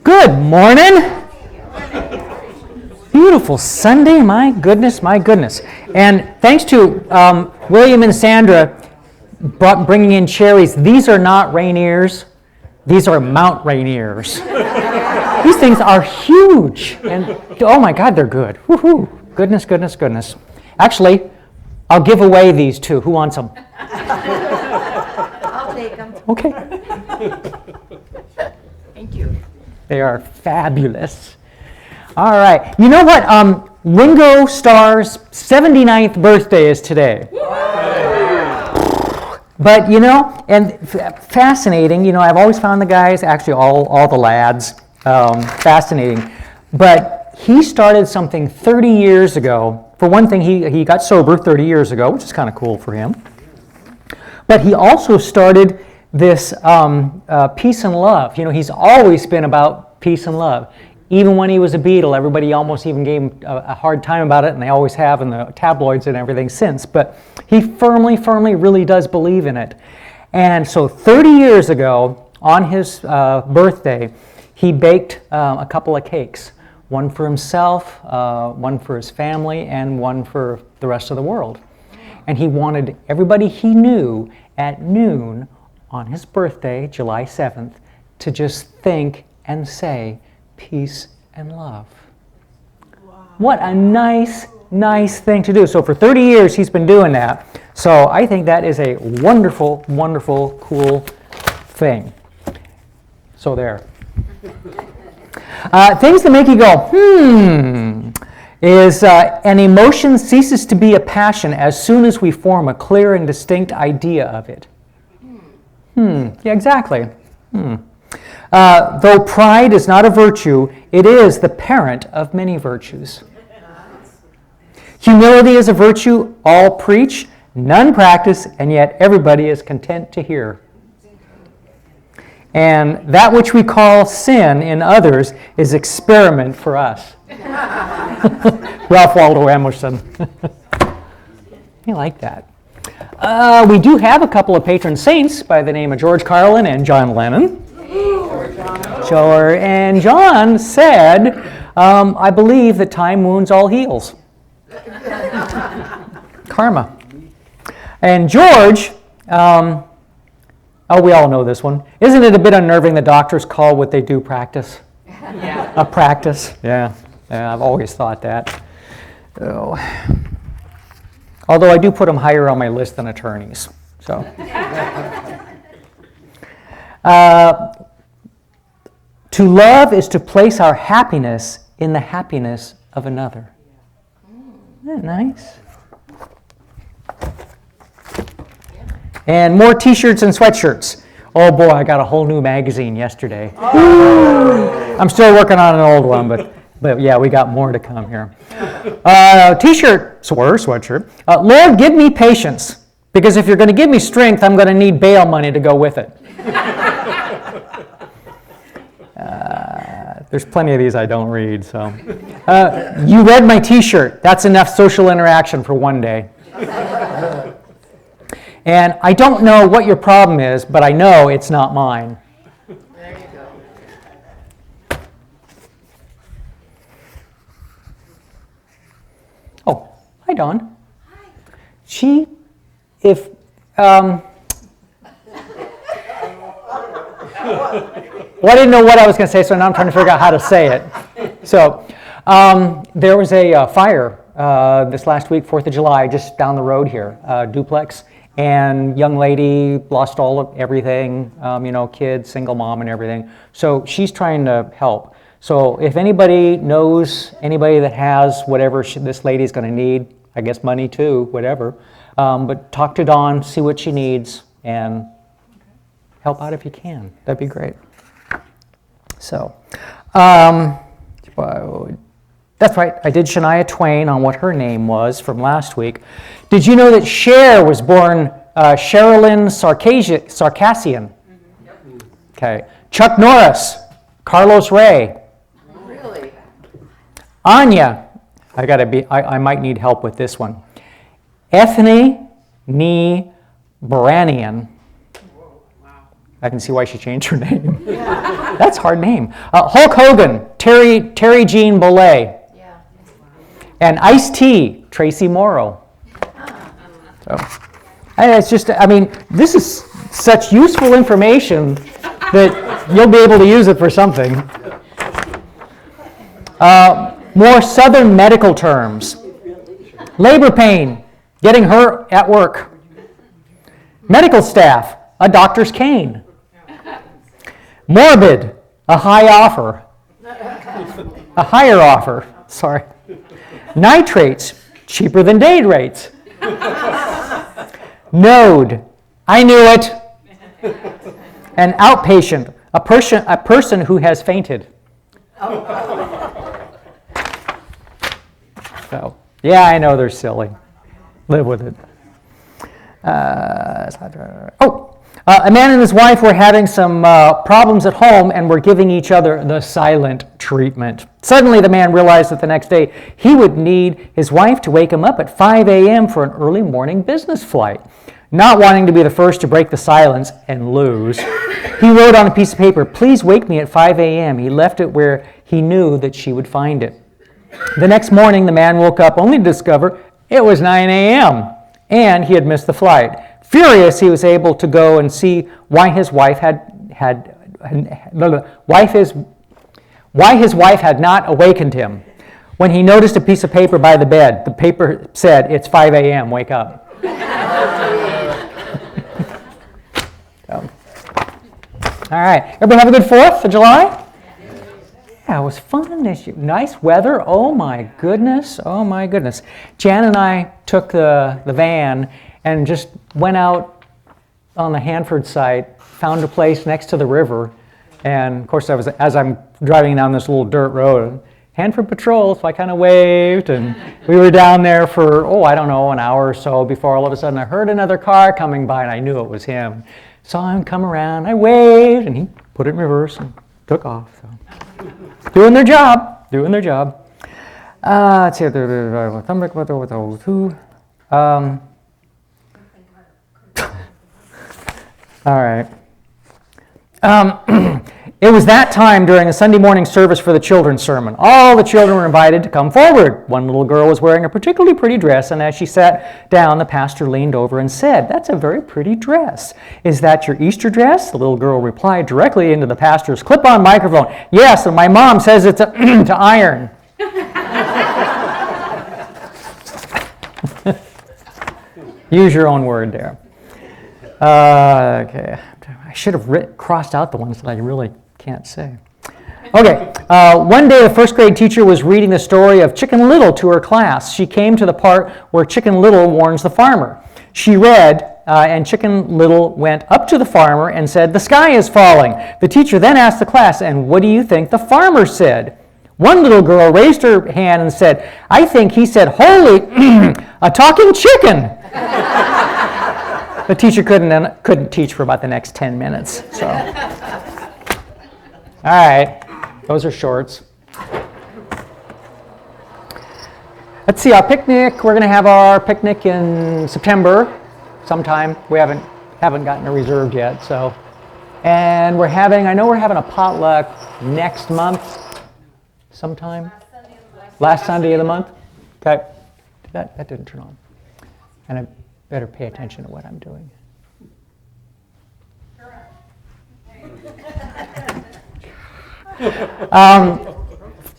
Good morning. Beautiful Sunday, my goodness, my goodness. And thanks to William and Sandra bringing in cherries. These are not Rainiers. These are Mount Rainiers. These things are huge. And oh my God, they're good. Woohoo. Goodness, goodness, goodness. Actually, I'll give away these two. Who wants them? I'll take them. Okay. Thank you. They are fabulous. All right. You know what? Ringo Starr's 79th birthday is today. But, you know, and fascinating, you know, I've always found the guys, actually all the lads, fascinating. But he started something 30 years ago. For one thing, he got sober 30 years ago, which is kind of cool for him. But he also started this peace and love. You know, he's always been about peace and love. Even when he was a Beatle, everybody almost even gave him a hard time about it, and they always have in the tabloids and everything since. But he firmly really does believe in it. And so 30 years ago, on his birthday, he baked a couple of cakes. One for himself, one for his family, and one for the rest of the world. And he wanted everybody he knew at noon on his birthday, July 7th, to just think and say, peace and love. Wow. What a nice thing to do. So for 30 years, he's been doing that. So I think that is a wonderful, cool thing. So there. Things that make you go, is an emotion ceases to be a passion as soon as we form a clear and distinct idea of it. Yeah, exactly. Though pride is not a virtue, it is the parent of many virtues. Humility is a virtue all preach, none practice, and yet everybody is content to hear. And that which we call sin in others is experiment for us. Ralph Waldo Emerson. I like that. We do have a couple of patron saints by the name of George Carlin and John Lennon. And John said, I believe that time wounds all heals. Karma. And George, we all know this one. Isn't it a bit unnerving that doctors call what they do practice? Yeah. A practice? Yeah, I've always thought that. Oh. Although I do put them higher on my list than attorneys. So. To love is to place our happiness in the happiness of another. Isn't that nice? And more t-shirts and sweatshirts. Oh boy, I got a whole new magazine yesterday. I'm still working on an old one, but yeah, we got more to come here. T-shirt or sweatshirt. Lord, give me patience, because if you're going to give me strength, I'm going to need bail money to go with it. There's plenty of these I don't read, so. You read my t-shirt. That's enough social interaction for one day. And I don't know what your problem is, but I know it's not mine. There you go. Oh, hi, Dawn. Hi. Well, I didn't know what I was going to say, so now I'm trying to figure out how to say it. So, there was a fire this last week, 4th of July, just down the road here, duplex, and young lady lost all of everything, kids, single mom and everything. So she's trying to help. So if anybody knows anybody that has whatever this lady's going to need, I guess money too, whatever, but talk to Dawn, see what she needs, and help out if you can. That'd be great. So, that's right. I did Shania Twain on what her name was from last week. Did you know that Cher was born Sherilyn Sarkassian? Mm-hmm. Okay. Chuck Norris, Carlos Ray. Really? Anya, I might need help with this one. Ethne Nee Baranian. I can see why she changed her name. That's a hard name. Hulk Hogan, Terry Jean Bollea. Yeah. And Ice-T, Tracy Morrow. So, it's just, I mean, this is such useful information that you'll be able to use it for something. More Southern medical terms. Labor pain, getting hurt at work. Medical staff, a doctor's cane. Morbid, a high offer. A higher offer, sorry. Nitrates, cheaper than date rates. Node, I knew it. And outpatient, a person who has fainted. So, yeah, I know they're silly. Live with it. A man and his wife were having some problems at home and were giving each other the silent treatment. Suddenly, the man realized that the next day he would need his wife to wake him up at 5 a.m. for an early morning business flight. Not wanting to be the first to break the silence and lose, he wrote on a piece of paper, "Please wake me at 5 a.m." He left it where he knew that she would find it. The next morning, the man woke up only to discover it was 9 a.m. and he had missed the flight. Furious, he was able to go and see why his wife had not awakened him. When he noticed a piece of paper by the bed, the paper said, "It's 5 a.m., wake up." So. All right, everybody have a good 4th of July? Yeah, it was fun this year. Nice weather. Oh my goodness. Oh my goodness. Jan and I took the van and just went out on the Hanford site, found a place next to the river, and of course as I'm driving down this little dirt road, Hanford Patrol, so I kind of waved, and we were down there for, I don't know, an hour or so before all of a sudden I heard another car coming by and I knew it was him. Saw him come around, I waved, and he put it in reverse and took off. So. Doing their job. Let's see. All right. It was that time during a Sunday morning service for the children's sermon. All the children were invited to come forward. One little girl was wearing a particularly pretty dress, and as she sat down, the pastor leaned over and said, "That's a very pretty dress. Is that your Easter dress?" The little girl replied directly into the pastor's clip-on microphone, "Yes, and my mom says it's to iron." Use your own word there. Okay. I should have crossed out the ones that I really can't say. Okay. One day, the first grade teacher was reading the story of Chicken Little to her class. She came to the part where Chicken Little warns the farmer. She read, and Chicken Little went up to the farmer and said, "The sky is falling." The teacher then asked the class, "And what do you think the farmer said?" One little girl raised her hand and said, "I think he said, 'Holy, a talking chicken.'" The teacher couldn't teach for about the next 10 minutes. So, all right, those are shorts. Let's see, our picnic. We're going to have our picnic in September, sometime. We haven't gotten it reserved yet. So, and I know we're having a potluck next month, sometime. Last Sunday of the month. Okay, that didn't turn on, and I better pay attention to what I'm doing.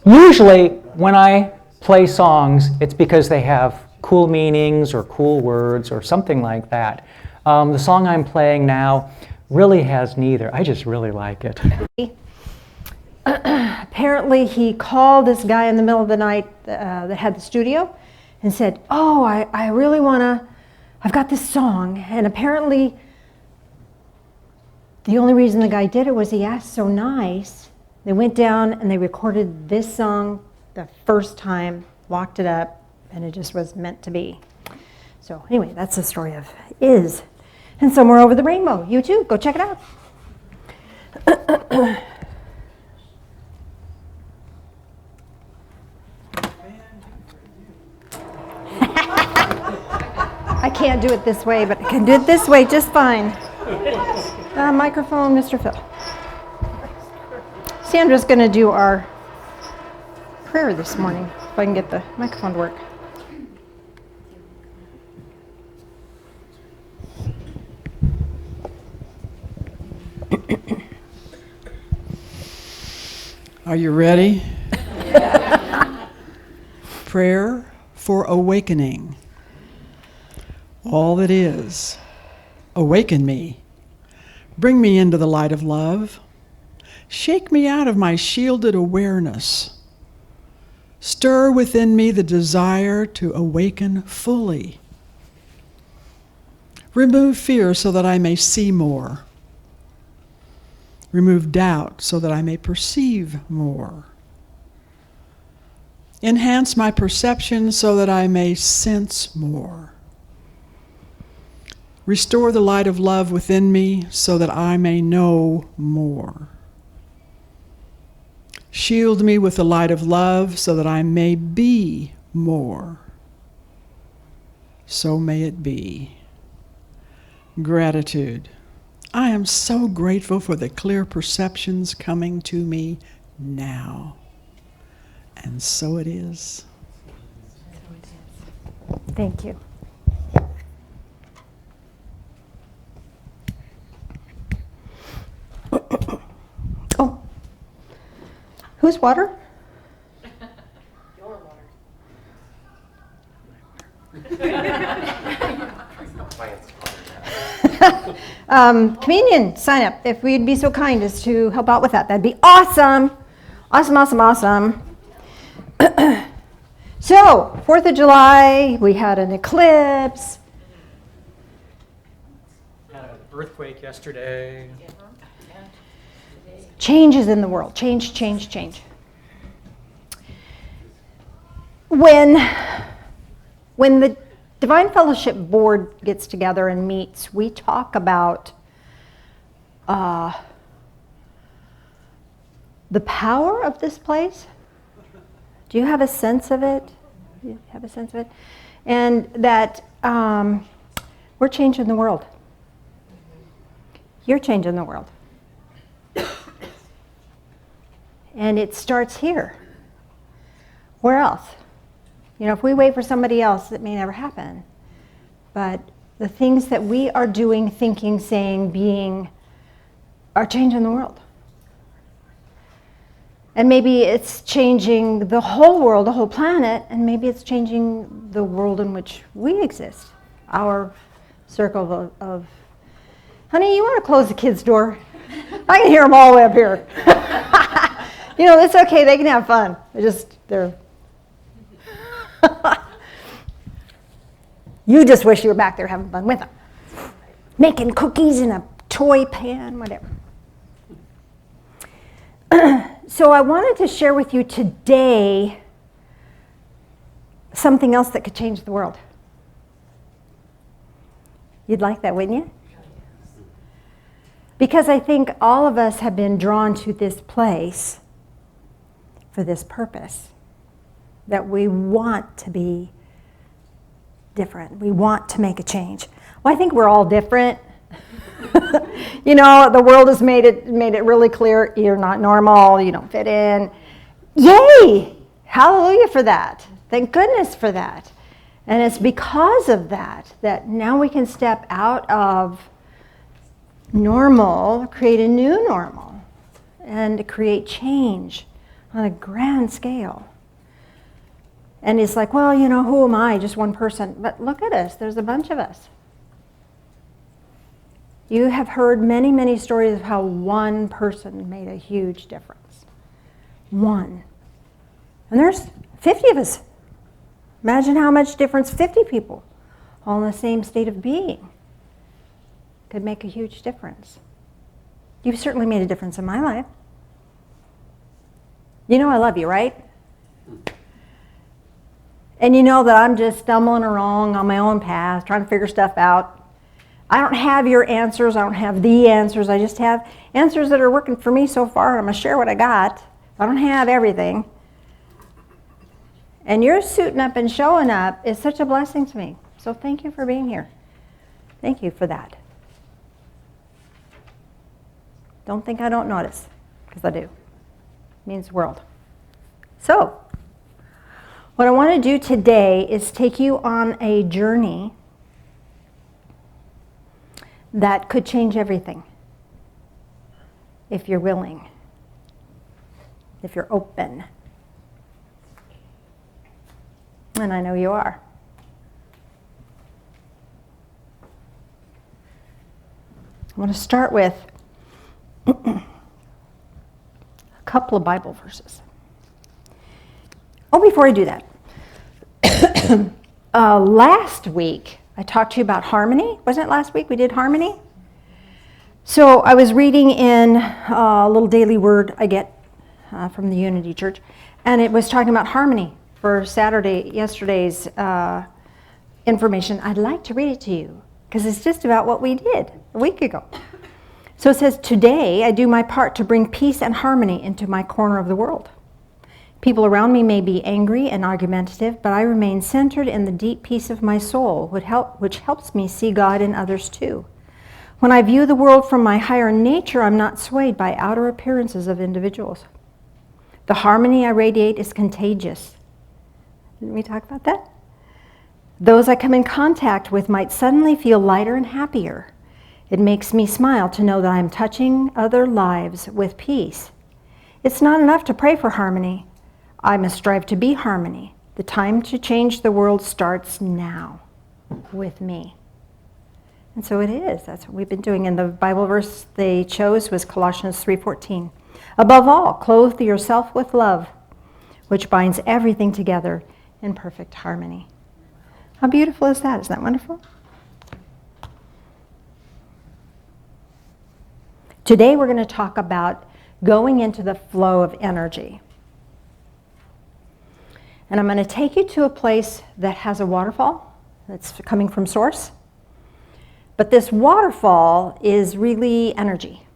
Usually, when I play songs, it's because they have cool meanings or cool words or something like that. The song I'm playing now really has neither. I just really like it. Apparently, he called this guy in the middle of the night that had the studio and said, "Oh, I really want to, I've got this song." And apparently, the only reason the guy did it was he asked so nice. They went down and they recorded this song the first time, locked it up, and it just was meant to be. So anyway, that's the story of Is. And Somewhere Over the Rainbow. You too, go check it out. I can't do it this way, but I can do it this way just fine. Microphone, Mr. Phil. Sandra's going to do our prayer this morning, if I can get the microphone to work. Are you ready? Prayer for awakening. All that is, awaken me. Bring me into the light of love. Shake me out of my shielded awareness. Stir within me the desire to awaken fully. Remove fear so that I may see more. Remove doubt so that I may perceive more. Enhance my perception so that I may sense more. Restore the light of love within me so that I may know more. Shield me with the light of love so that I may be more. So may it be. Gratitude. I am so grateful for the clear perceptions coming to me now. And so it is. Thank you. Oh, whose water? Your water. Communion sign up, if we'd be so kind as to help out with that. That'd be awesome. Awesome, awesome, awesome. So, 4th of July, we had an eclipse. Had an earthquake yesterday. Changes in the world. Change, change, change. When the Divine Fellowship Board gets together and meets, we talk about the power of this place. Do you have a sense of it? Do you have a sense of it? And that we're changing the world. You're changing the world. And it starts here. Where else? You know, if we wait for somebody else, it may never happen. But the things that we are doing, thinking, saying, being, are changing the world. And maybe it's changing the whole world, the whole planet, and maybe it's changing the world in which we exist. Our circle of honey, you want to close the kids' door? I can hear them all the way up here. You know, it's okay, they can have fun. They're you just wish you were back there having fun with them. Making cookies in a toy pan, whatever. So I wanted to share with you today something else that could change the world. You'd like that, wouldn't you? Because I think all of us have been drawn to this place for this purpose, that we want to be different. We want to make a change. Well, I think we're all different. You know, the world has made it really clear, you're not normal, you don't fit in. Yay! Hallelujah for that. Thank goodness for that. And it's because of that now we can step out of normal, create a new normal, and create change on a grand scale. And it's like, well, you know, who am I? Just one person. But look at us. There's a bunch of us. You have heard many, many stories of how one person made a huge difference. One. And there's 50 of us. Imagine how much difference 50 people, all in the same state of being, could make a huge difference. You've certainly made a difference in my life. You know I love you, right? And you know that I'm just stumbling along on my own path, trying to figure stuff out. I don't have your answers. I don't have the answers. I just have answers that are working for me so far, and I'm going to share what I got. I don't have everything. And your suiting up and showing up is such a blessing to me. So thank you for being here. Thank you for that. Don't think I don't notice, because I do. It means the world. So, what I want to do today is take you on a journey that could change everything if you're willing, if you're open. And I know you are. I want to start with a couple of Bible verses. Oh, before I do that, last week I talked to you about harmony. Wasn't it last week we did harmony? So I was reading in a little daily word I get from the Unity Church, and it was talking about harmony for yesterday's information. I'd like to read it to you because it's just about what we did a week ago. So it says, "Today I do my part to bring peace and harmony into my corner of the world. People around me may be angry and argumentative, but I remain centered in the deep peace of my soul, which helps me see God in others too. When I view the world from my higher nature, I'm not swayed by outer appearances of individuals. The harmony I radiate is contagious." Didn't we talk about that? "Those I come in contact with might suddenly feel lighter and happier. It makes me smile to know that I am touching other lives with peace. It's not enough to pray for harmony. I must strive to be harmony. The time to change the world starts now with me." And so it is. That's what we've been doing. And the Bible verse they chose was Colossians 3:14. "Above all, clothe yourself with love, which binds everything together in perfect harmony." How beautiful is that? Isn't that wonderful? Today we're going to talk about going into the flow of energy. And I'm going to take you to a place that has a waterfall that's coming from source. But this waterfall is really energy.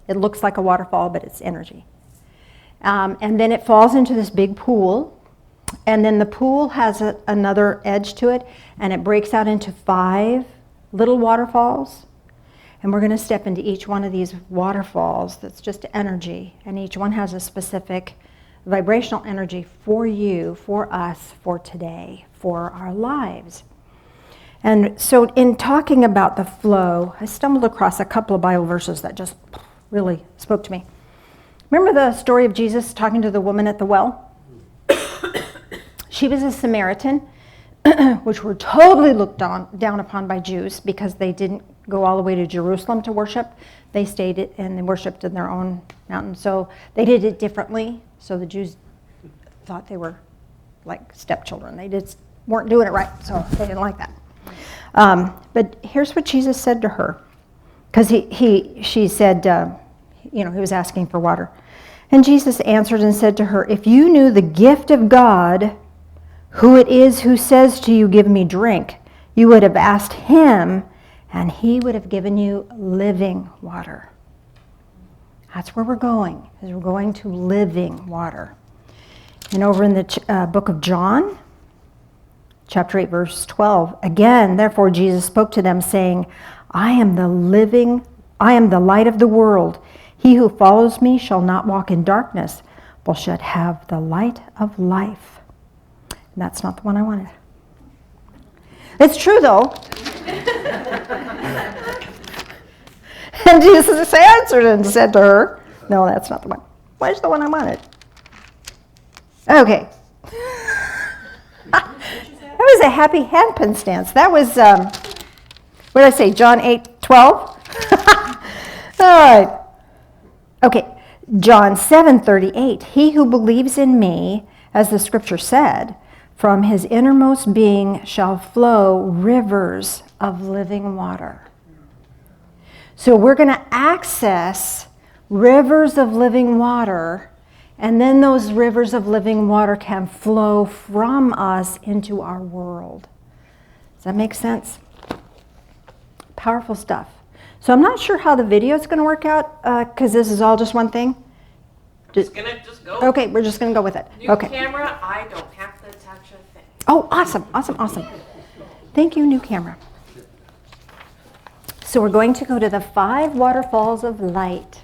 It looks like a waterfall, but it's energy. And then it falls into this big pool. And then the pool has another edge to it, and it breaks out into 5 little waterfalls. And we're going to step into each one of these waterfalls that's just energy. And each one has a specific vibrational energy for you, for us, for today, for our lives. And so in talking about the flow, I stumbled across a couple of Bible verses that just really spoke to me. Remember the story of Jesus talking to the woman at the well? She was a Samaritan, which were totally looked down upon by Jews because they didn't go all the way to Jerusalem to worship. They stayed and they worshipped in their own mountain. So they did it differently. So the Jews thought they were like stepchildren. They just weren't doing it right, so they didn't like that. But here's what Jesus said to her, because she said, he was asking for water. And Jesus answered and said to her, "If you knew the gift of God, who it is who says to you, 'Give me drink,' you would have asked him, and he would have given you living water." That's where we're going, is we're going to living water. And over in the book of John, chapter 8, verse 12, "Again, therefore Jesus spoke to them, saying, I am the light of the world. He who follows me shall not walk in darkness, but shall have the light of life." And that's not the one I wanted. It's true, though. And Jesus answered and said to her, no, that's not the one. Where's the one I wanted? Okay. That was a happy handpin stance. That was, what did I say, John 8:12? All right. Okay, John 7:38. "He who believes in me, as the scripture said, from his innermost being shall flow rivers of living water." So we're going to access rivers of living water, and then those rivers of living water can flow from us into our world. Does that make sense? Powerful stuff. So I'm not sure how the video is going to work out, because this is all just one thing. Just go. Okay, we're just going to go with it. New Okay. camera, I don't have to touch a thing. Oh, awesome. Thank you, new camera. So we're going to go to the 5 waterfalls of light.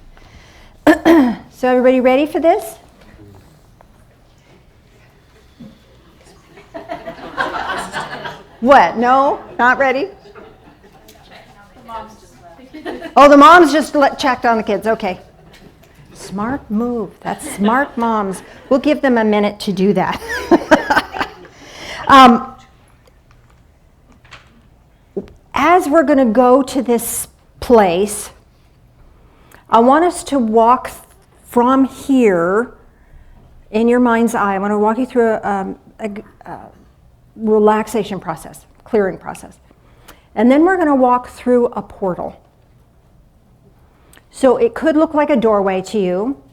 So everybody ready for this? What? No? Not ready? Oh, the moms just checked on the kids. Okay. Smart move. That's smart moms. We'll give them a minute to do that. As we're going to go to this place, I want us to walk from here in your mind's eye. I want to walk you through a relaxation process, clearing process. And then we're going to walk through a portal. So it could look like a doorway to you.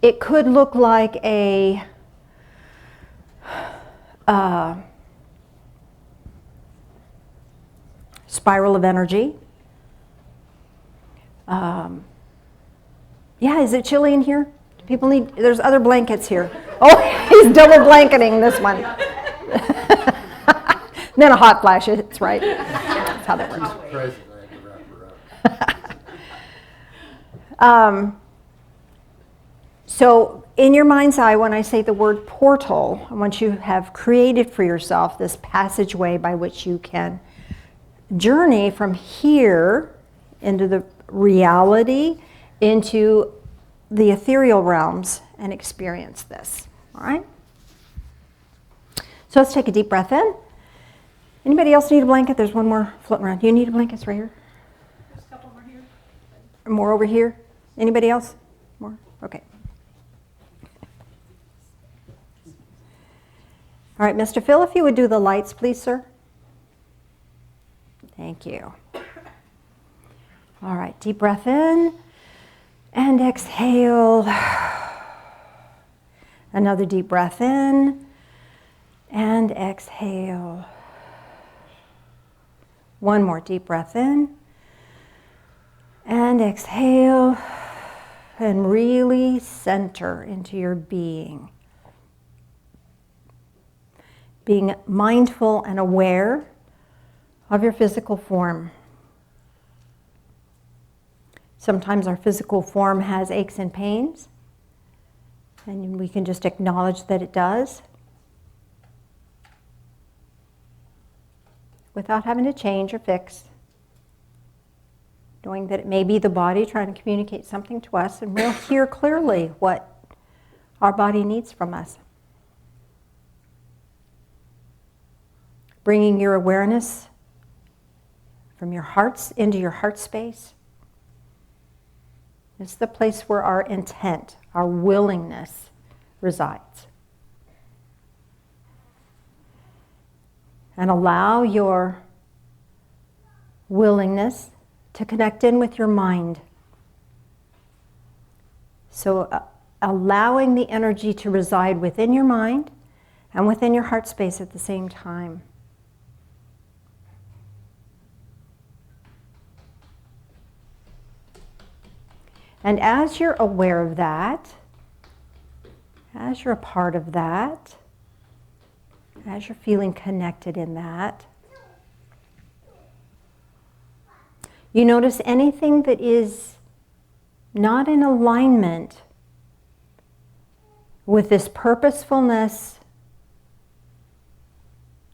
It could look like a spiral of energy. Yeah, is it chilly in here? Do people need, there's other blankets here. Oh, he's double blanketing this one. Then a hot flash hits, right? That's how that works. So in your mind's eye, when I say the word portal, I want you to have created for yourself this passageway by which you can journey from here into the reality, into the ethereal realms, and experience this. All right? So let's take a deep breath in. Anybody else need a blanket? There's one more floating around. You need a blanket? It's right here. There's a couple more here. More over here. Anybody else? More? Okay. All right, Mr. Phil, if you would do the lights, please, sir. Thank you. All right, deep breath in and exhale. Another deep breath in and exhale. One more deep breath in and exhale, and really center into your being. Being mindful and aware of your physical form. Sometimes our physical form has aches and pains, and we can just acknowledge that it does without having to change or fix. Knowing that it may be the body trying to communicate something to us, and we'll hear clearly what our body needs from us. Bringing your awareness from your hearts into your heart space. It's the place where our intent, our willingness resides. And allow your willingness to connect in with your mind. So allowing the energy to reside within your mind and within your heart space at the same time. And as you're aware of that, as you're a part of that, as you're feeling connected in that, you notice anything that is not in alignment with this purposefulness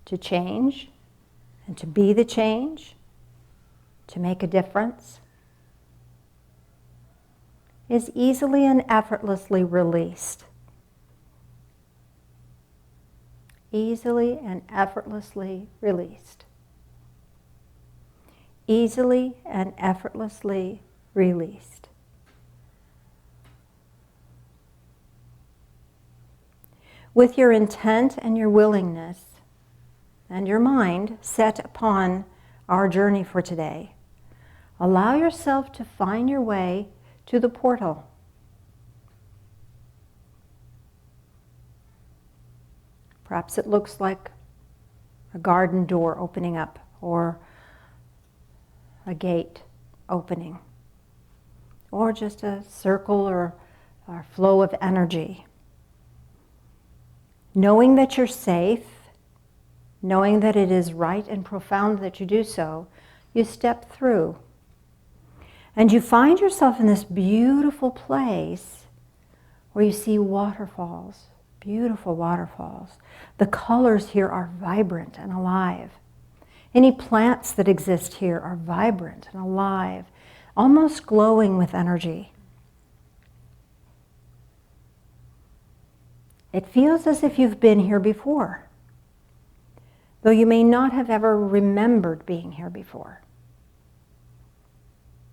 to change and to be the change, to make a difference, is easily and effortlessly released. Easily and effortlessly released. Easily and effortlessly released. With your intent and your willingness and your mind set upon our journey for today, allow yourself to find your way to the portal. Perhaps it looks like a garden door opening up, or a gate opening, or just a circle or flow of energy. Knowing that you're safe, knowing that it is right and profound that you do so, you step through And you find yourself in this beautiful place where you see waterfalls, beautiful waterfalls. The colors here are vibrant and alive. Any plants that exist here are vibrant and alive, almost glowing with energy. It feels as if you've been here before, though you may not have ever remembered being here before.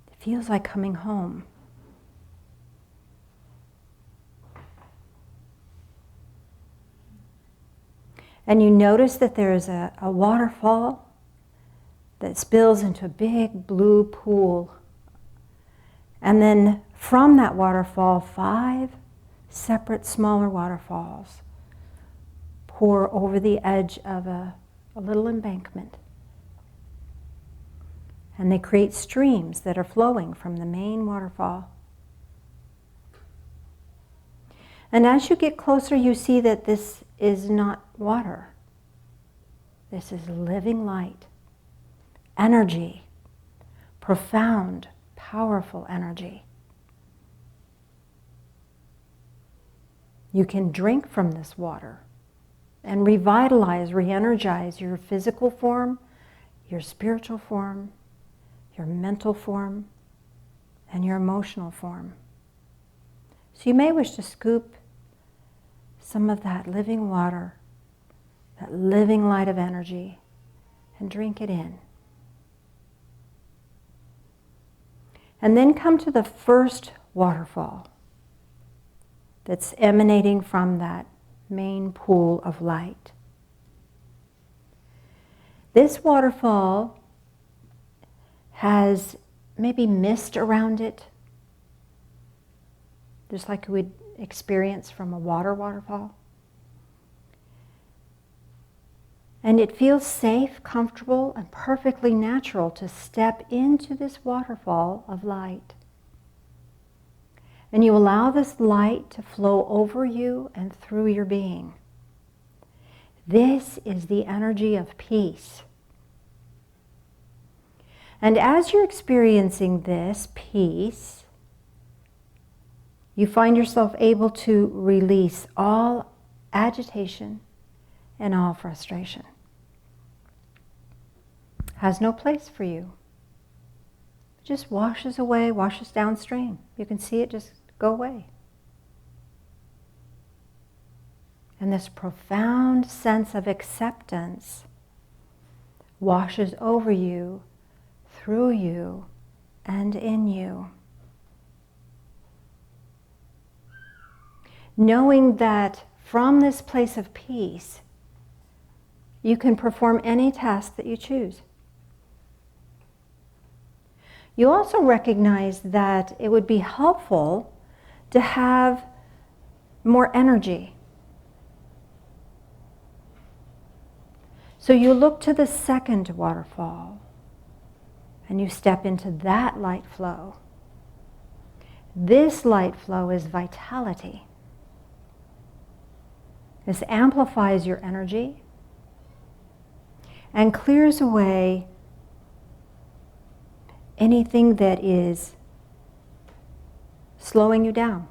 It feels like coming home. And you notice that there is a waterfall that spills into a big blue pool. And then from that waterfall, 5 separate smaller waterfalls pour over the edge of a little embankment. And they create streams that are flowing from the main waterfall. And as you get closer, you see that this is not water. This is living light, energy, profound, powerful energy. You can drink from this water and revitalize, re-energize your physical form, your spiritual form, your mental form, and your emotional form. So you may wish to scoop some of that living water, that living light of energy, and drink it in. And then come to the first waterfall that's emanating from that main pool of light. This waterfall has maybe mist around it, just like you would experience from a waterfall. And it feels safe, comfortable, and perfectly natural to step into this waterfall of light. And you allow this light to flow over you and through your being. This is the energy of peace. And as you're experiencing this peace, you find yourself able to release all agitation and all frustration. Has no place for you. It just washes away, washes downstream. You can see it just go away. And this profound sense of acceptance washes over you, through you, and in you. Knowing that from this place of peace, you can perform any task that you choose. You also recognize that it would be helpful to have more energy. So you look to the second waterfall and you step into that light flow. This light flow is vitality. This amplifies your energy and clears away anything that is slowing you down.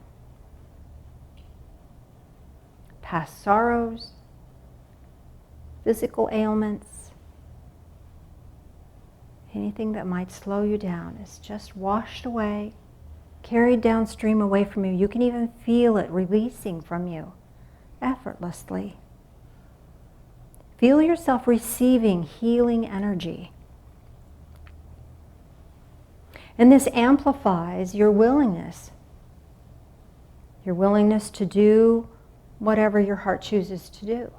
Past sorrows, physical ailments, anything that might slow you down is just washed away, carried downstream away from you. You can even feel it releasing from you effortlessly. Feel yourself receiving healing energy. And this amplifies your willingness to do whatever your heart chooses to do.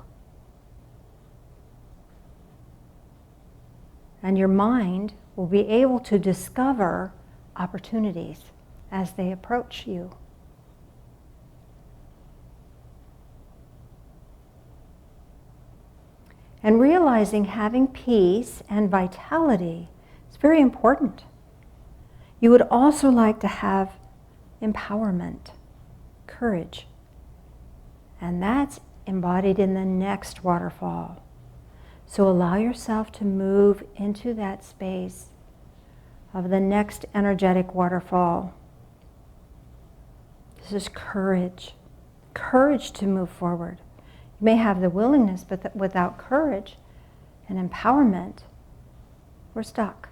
And your mind will be able to discover opportunities as they approach you. And realizing having peace and vitality is very important. You would also like to have empowerment, courage. And that's embodied in the next waterfall. So allow yourself to move into that space of the next energetic waterfall. This is courage. Courage to move forward. You may have the willingness, but without courage and empowerment, we're stuck.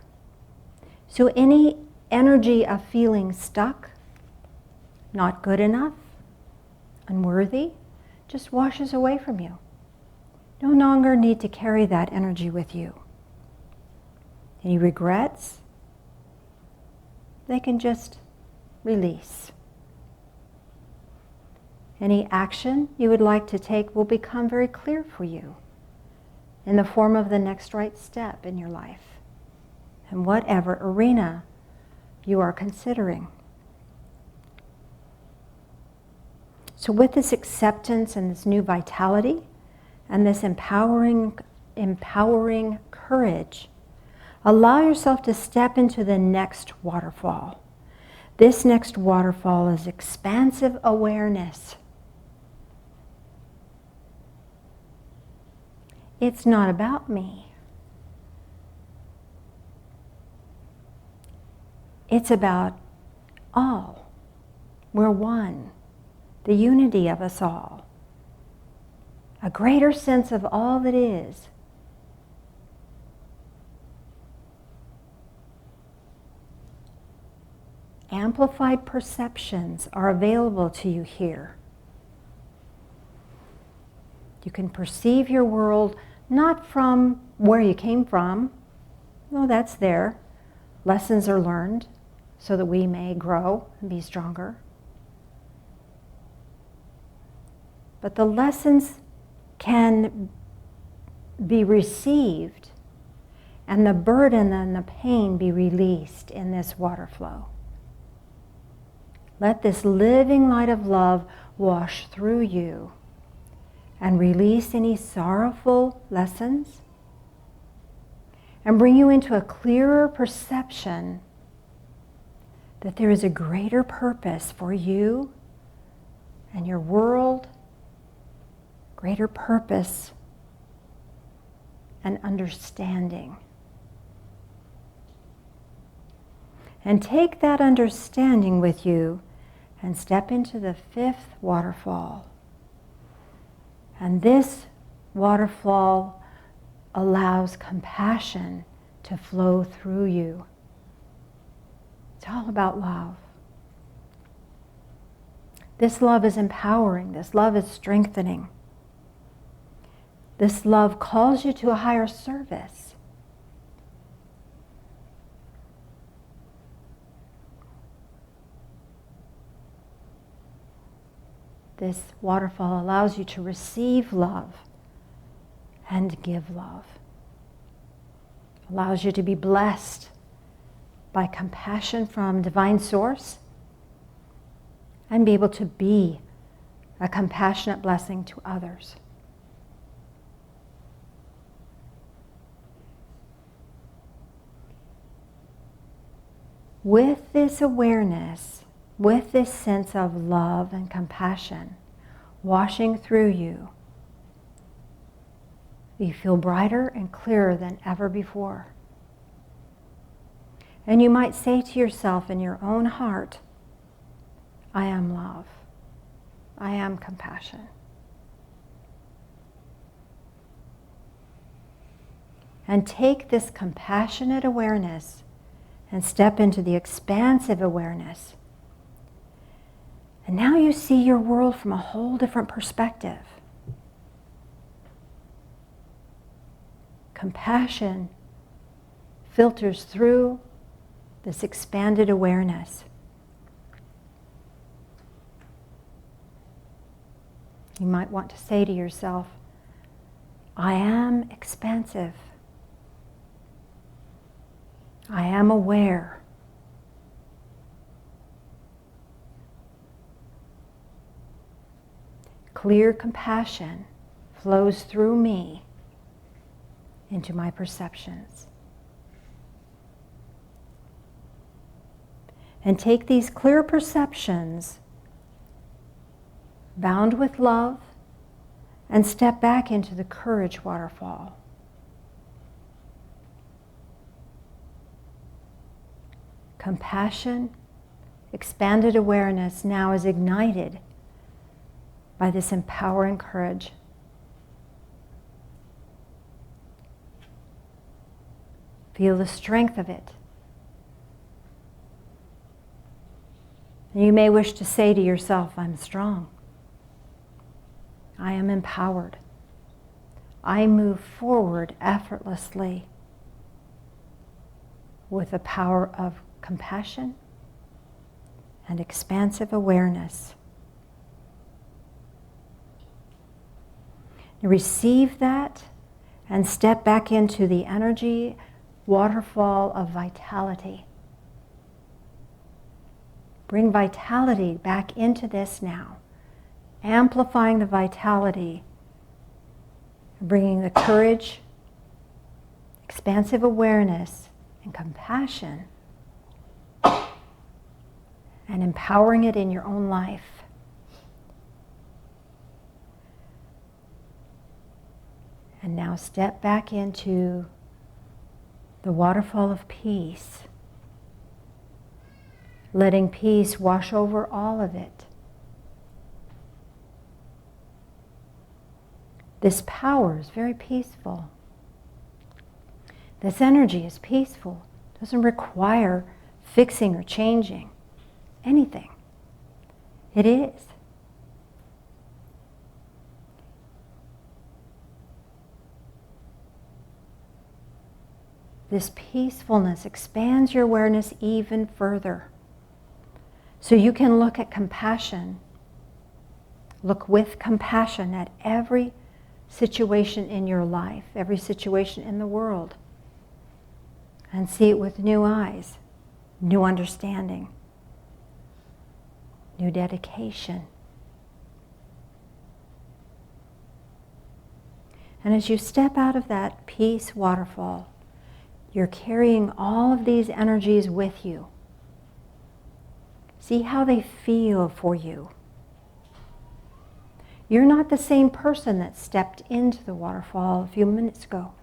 So any energy of feeling stuck, not good enough, unworthy, just washes away from you. No longer need to carry that energy with you. Any regrets, they can just release. Any action you would like to take will become very clear for you in the form of the next right step in your life, in whatever arena you are considering. So with this acceptance and this new vitality and this empowering courage, allow yourself to step into the next waterfall. This next waterfall is expansive awareness. It's not about me. It's about all. We're one. The unity of us all. A greater sense of all that is. Amplified perceptions are available to you here. You can perceive your world not from where you came from, though that's there. Lessons are learned so that we may grow and be stronger. But the lessons can be received and the burden and the pain be released in this water flow. Let this living light of love wash through you and release any sorrowful lessons and bring you into a clearer perception that there is a greater purpose for you and your world, greater purpose and understanding. And take that understanding with you and step into the fifth waterfall. And this waterfall allows compassion to flow through you. It's all about love. This love is empowering. This love is strengthening. This love calls you to a higher service. This waterfall allows you to receive love and give love. Allows you to be blessed by compassion from divine source and be able to be a compassionate blessing to others. With this awareness, with this sense of love and compassion washing through you, you feel brighter and clearer than ever before. And you might say to yourself in your own heart, I am love. I am compassion. And take this compassionate awareness and step into the expansive awareness. And now you see your world from a whole different perspective. Compassion filters through this expanded awareness. You might want to say to yourself, I am expansive. I am aware. Clear compassion flows through me into my perceptions. And take these clear perceptions, bound with love, and step back into the courage waterfall. compassion, expanded awareness now is ignited by this empowering courage. Feel the strength of it. And you may wish to say to yourself, I'm strong. I am empowered. I move forward effortlessly with the power of compassion and expansive awareness. Receive that and step back into the energy waterfall of vitality. Bring vitality back into this now, amplifying the vitality, bringing the courage, expansive awareness, and compassion, and empowering it in your own life. And now step back into the waterfall of peace, letting peace wash over all of it. This power is very peaceful. This energy is peaceful. It doesn't require fixing or changing anything. It is. This peacefulness expands your awareness even further. So you can look at compassion, look with compassion at every situation in your life, every situation in the world, and see it with new eyes, new understanding, new dedication. And as you step out of that peace waterfall, you're carrying all of these energies with you. See how they feel for you. You're not the same person that stepped into the waterfall a few minutes ago.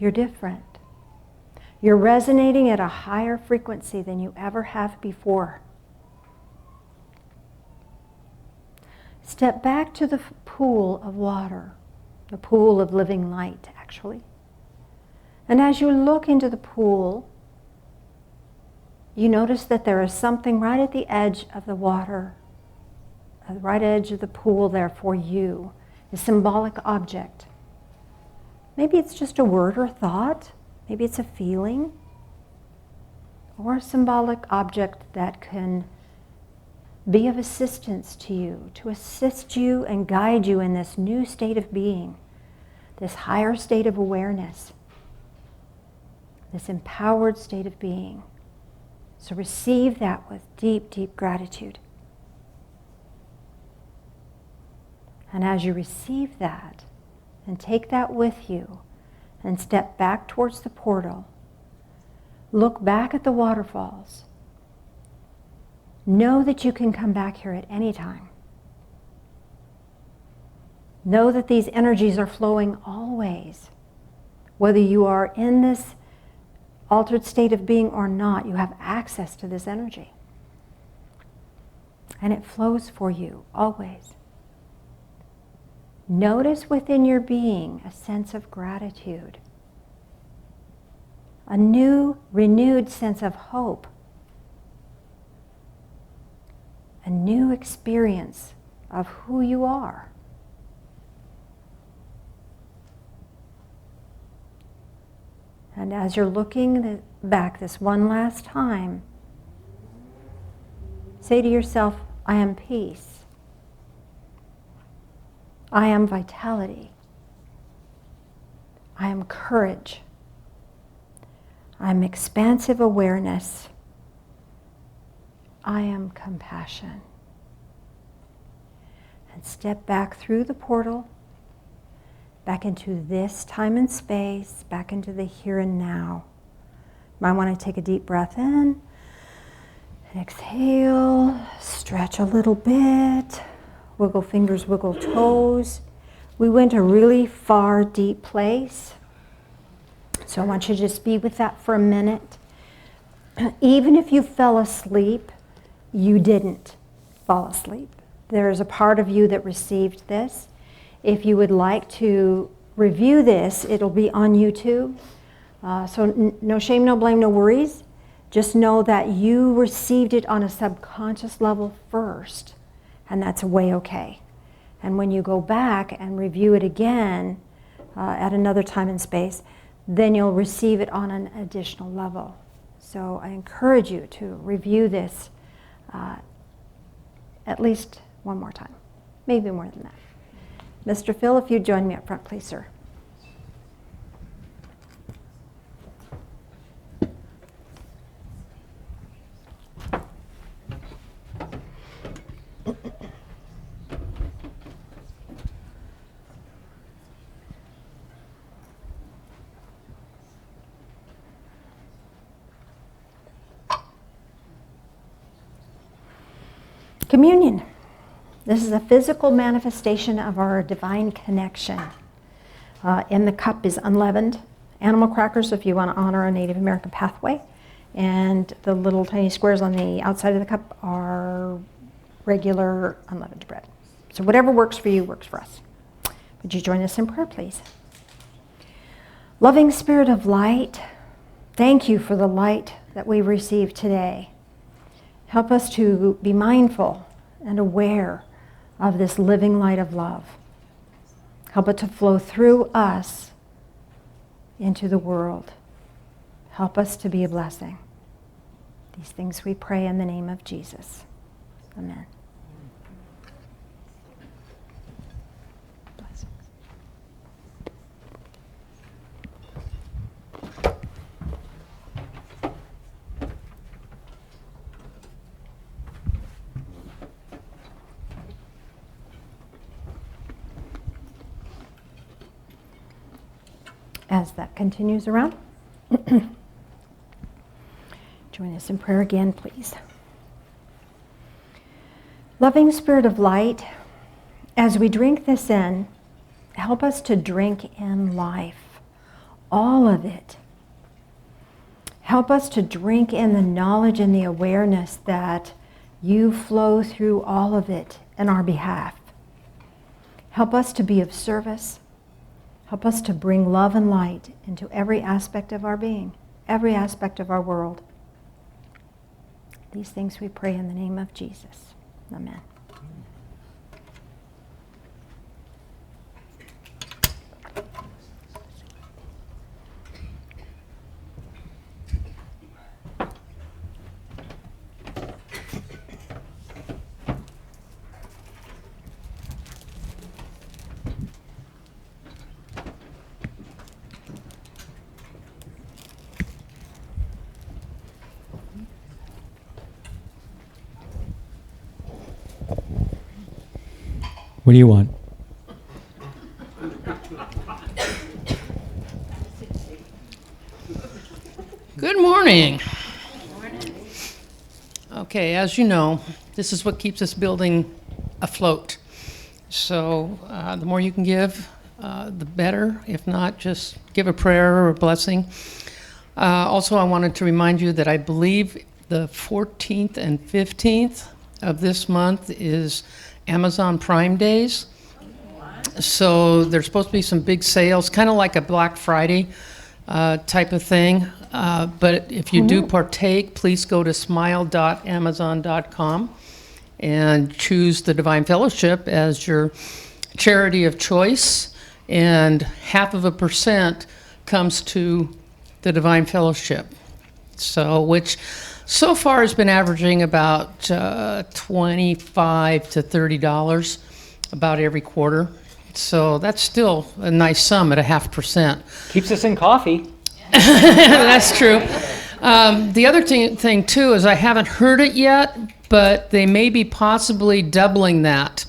You're different. You're resonating at a higher frequency than you ever have before. Step back to the pool of water, the pool of living light, actually. And as you look into the pool, you notice that there is something right at the edge of the water, at the right edge of the pool there for you, a symbolic object. Maybe it's just a word or thought, maybe it's a feeling, or a symbolic object that can be of assistance to you, to assist you and guide you in this new state of being, this higher state of awareness, this empowered state of being. So receive that with deep, deep gratitude. And as you receive that, and take that with you, and step back towards the portal, look back at the waterfalls. Know that you can come back here at any time. Know that these energies are flowing always. Whether you are in this altered state of being or not, you have access to this energy. And it flows for you always. Notice within your being a sense of gratitude, a new, renewed sense of hope, a new experience of who you are. And as you're looking back this one last time, say to yourself, I am peace. I am vitality. I am courage. I am expansive awareness. I am compassion. And step back through the portal, back into this time and space, back into the here and now. You might want to take a deep breath in, and exhale, stretch a little bit, wiggle fingers, wiggle toes. We went a really far, deep place. So I want you to just be with that for a minute. even if you fell asleep, you didn't fall asleep. There's a part of you that received this. If you would like to review this, it'll be on YouTube. So no shame, no blame, no worries. Just know that you received it on a subconscious level first, and that's way okay. And when you go back and review it again at another time and space, then you'll receive it on an additional level. So I encourage you to review this at least one more time, maybe more than that. Mr. Phil, if you'd join me up front, please, sir. Communion. This is a physical manifestation of our divine connection. In the cup is unleavened animal crackers if you want to honor a Native American pathway. And the little tiny squares on the outside of the cup are regular unleavened bread. So whatever works for you works for us. Would you join us in prayer, please? Loving Spirit of light, thank you for the light that we received today. Help us to be mindful and aware of this living light of love. Help it to flow through us into the world. Help us to be a blessing. These things we pray in the name of Jesus. Amen. Blessings. As that continues around, join us in prayer again, please. Loving Spirit of light, as we drink this in, help us to drink in life, all of it. Help us to drink in the knowledge and the awareness that you flow through all of it in our behalf. Help us to be of service. Help us to bring love and light into every aspect of our being, every aspect of our world. These things we pray in the name of Jesus. Amen. What do you want? Good morning. Okay, as you know, this is what keeps this building afloat. So the more you can give, the better. If not, just give a prayer or a blessing. Also, I wanted to remind you that I believe the 14th and 15th of this month is Amazon Prime Days. So there's supposed to be some big sales, kind of like a Black Friday type of thing. But if you do partake, please go to smile.amazon.com and choose the Divine Fellowship as your charity of choice. And 0.5% comes to the Divine Fellowship. So, which so far has been averaging about $25 to $30 about every quarter. So that's still a nice sum at 0.5%. Keeps us in coffee. That's true. The other thing too is I haven't heard it yet, but they may be possibly doubling that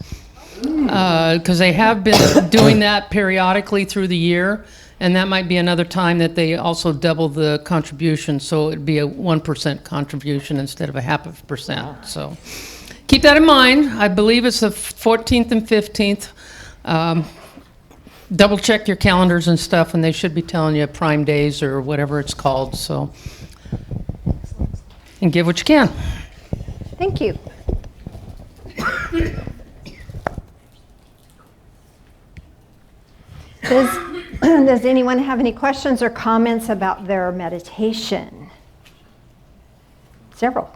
because they have been doing that periodically through the year. And that might be another time that they also double the contribution, so it'd be a 1% contribution instead of a 0.5%. So keep that in mind. I believe it's the 14th and 15th. Double check your calendars and stuff, and they should be telling you Prime Days or whatever it's called. So and give what you can. Thank you. Does anyone have any questions or comments about their meditation? Several.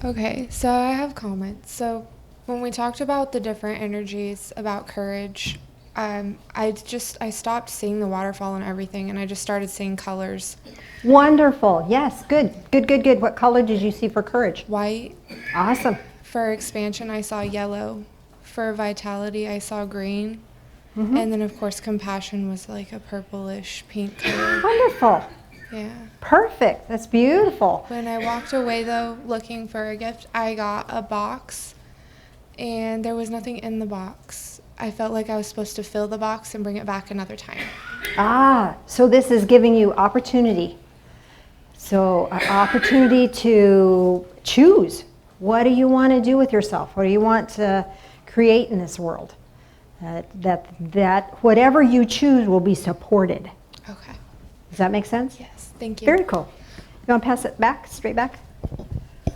Okay, so I have comments. So when we talked about the different energies about courage, I stopped seeing the waterfall and everything, and I just started seeing colors. Wonderful. Yes, good. Good, good, good. What color did you see for courage? White. Awesome. For expansion, I saw yellow. For vitality, I saw green. And then, of course, compassion was like a purplish pink color. Wonderful. Yeah. Perfect. That's beautiful. When I walked away, though, looking for a gift, I got a box, and there was nothing in the box. I felt like I was supposed to fill the box and bring it back another time. Ah, so this is giving you opportunity. So, an opportunity to choose. What do you want to do with yourself? What do you want to create in this world? That whatever you choose will be supported. Okay. Does that make sense? Yes. Thank you. Very cool. You want to pass it back, straight back? I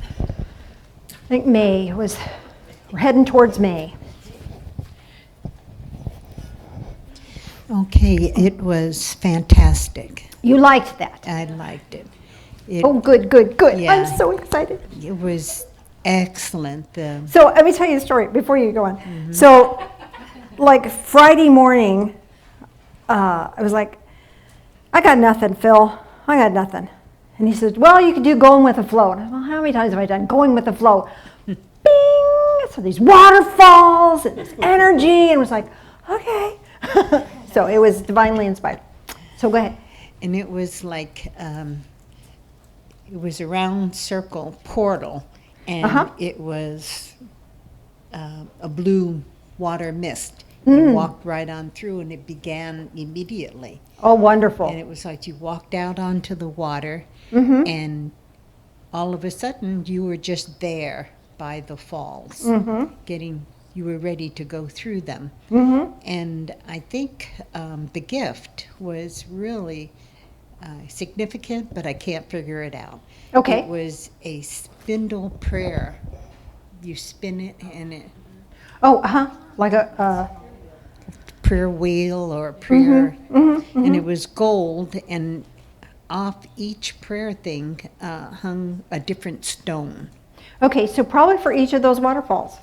think we're heading towards May. Okay, it was fantastic. You liked that? I liked it. Oh, good, good, good. Yeah. I'm so excited. It was excellent. So let me tell you the story before you go on. So, like Friday morning, I was like, I got nothing, Phil. I got nothing. And he said, well, you could do going with the flow. And I said, well, how many times have I done going with the flow? Bing! So these waterfalls and this energy, and it was like, okay. So it was divinely inspired. So go ahead. And it was like, it was a round circle portal, and it was a blue water mist. You walked right on through, and it began immediately. Oh, wonderful. And it was like you walked out onto the water, and all of a sudden you were just there by the falls, you were ready to go through them. And I think the gift was really significant, but I can't figure it out. Okay. It was a spindle prayer. You spin it, and it Oh, like a, prayer wheel or prayer, and it was gold, and off each prayer thing hung a different stone. okay, so probably for each of those waterfalls.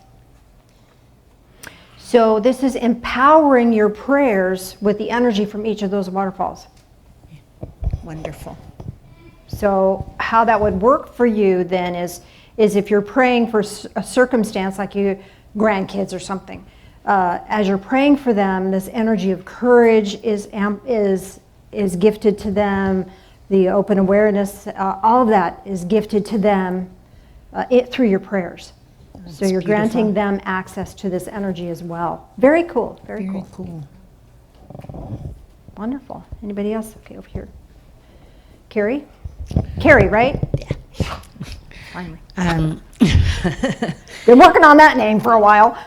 So this is empowering your prayers with the energy from each of those waterfalls. Wonderful. So how that would work for you then is if you're praying for a circumstance like your grandkids or something, as you're praying for them, this energy of courage is gifted to them. The open awareness, all of that is gifted to them through your prayers. So you're granting them access to this energy as well. Very cool. Very Very cool. cool. Wonderful. Anybody else? Okay, over here. Carrie? Carrie, right? Yeah. Finally. Um, Been working on that name for a while.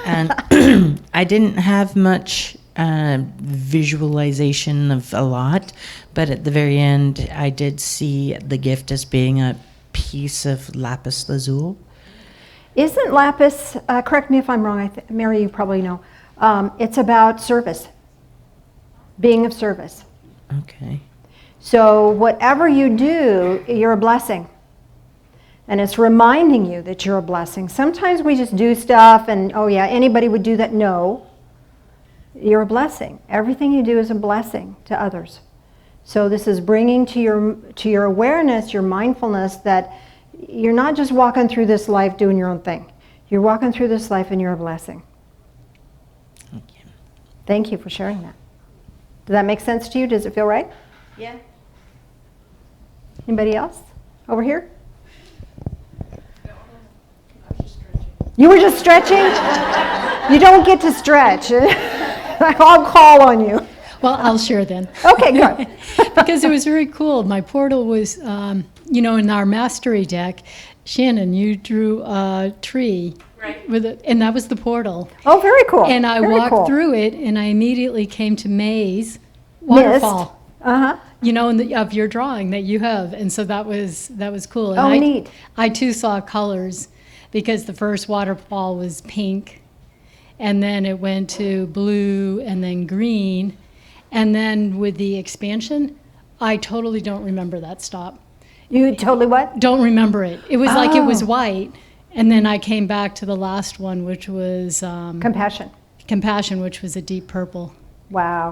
and I didn't have much visualization of a lot, but at the very end, I did see the gift as being a piece of lapis lazuli. Isn't lapis, correct me if I'm wrong, Mary, you probably know, it's about service, being of service. Okay. So whatever you do, you're a blessing. And it's reminding you that you're a blessing. Sometimes we just do stuff and, oh yeah, anybody would do that. No, you're a blessing. Everything you do is a blessing to others. So this is bringing to your awareness, your mindfulness, that you're not just walking through this life doing your own thing. You're walking through this life and you're a blessing. Okay. Thank you for sharing that. Does that make sense to you? Does it feel right? Yeah. Anybody else? Over here? You were just stretching? You don't get to stretch. I'll call on you. Well, I'll share then. Okay, good. Because it was very cool. My portal was, in our mastery deck, Shannon, you drew a tree. Right. And that was the portal. Oh, very cool. And I Very walked cool. through it, and I immediately came to May's waterfall. Uh-huh. you know, of your drawing that you have, and so that was cool. And Oh, I, neat. I too saw colors because the first waterfall was pink, and then it went to blue and then green, and then with the expansion, I totally don't remember that stop. You totally what? Don't remember it. It was like it was Oh. white, and then I came back to the last one, which was Compassion. Compassion, which was a deep purple. Wow.